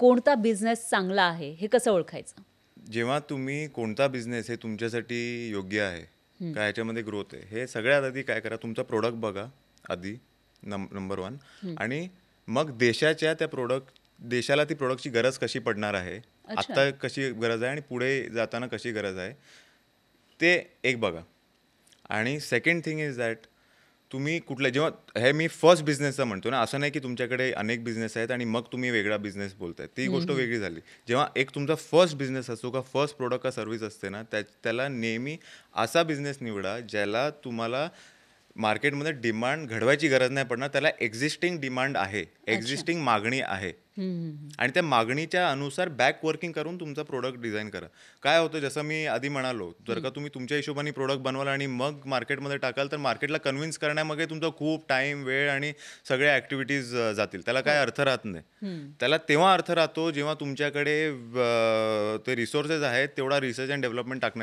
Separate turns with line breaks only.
कोणता बिझनेस चांगला आहे हे कसं ओळखायचं?
जेव्हा तुम्ही कोणता बिझनेस हे तुमच्यासाठी योग्य आहे
हं.
का ह्याच्यामध्ये ग्रोथ आहे हे सगळ्यात आधी काय करा, तुमचा प्रोडक्ट बघा आधी, नंबर वन.
हं.
आणि मग देशाला ती प्रोडक्टची गरज कशी पडणार आहे,
अच्छा.
आत्ता कशी गरज आहे आणि पुढे जाताना कशी गरज आहे, ते एक बघा. आणि सेकंड थिंग इज दॅट तुम्ही जेव्हा हे मी फर्स्ट बिझनेसचं म्हणतो ना, असं नाही की तुमच्याकडे अनेक बिझनेस आहेत आणि मग तुम्ही वेगळा बिझनेस बोलताय, ती
हं,
गोष्ट
हं.
वेगळी झाली. जेव्हा एक तुमचा फर्स्ट बिझनेस असतो का फर्स्ट प्रोडक्ट का सर्व्हिस असते ना, त्याला नेहमी असा बिझनेस निवडा ज्याला तुम्हाला मार्केटमध्ये डिमांड घडवायची गरज नाही पडणार, त्याला एक्झिस्टिंग डिमांड आहे,
अच्छा.
एक्झिस्टिंग मागणी आहे.
हं, हं, हं.
आणि त्या मागणीच्या अनुसार बॅक वर्किंग करून तुमचा प्रोडक्ट डिझाईन करा. काय होतं, जसं मी आधी म्हणालो, जर
हं.
का तुम्ही तुमच्या हिशोबाने प्रोडक्ट बनवाल आणि मग मार्केटमध्ये टाकाल, तर मार्केटला कन्व्हिन्स करण्यामागे तुमचा खूप टाईम, वेळ आणि सगळ्या ॲक्टिव्हिटीज जातील. त्याला काय
हो.
अर्थ राहत नाही.
हं.
त्याला तेव्हा अर्थ राहतो जेव्हा तुमच्याकडे ते रिसोर्सेस आहेत तेवढा रिसर्च अँड डेव्हलपमेंट टाकण्यासाठी.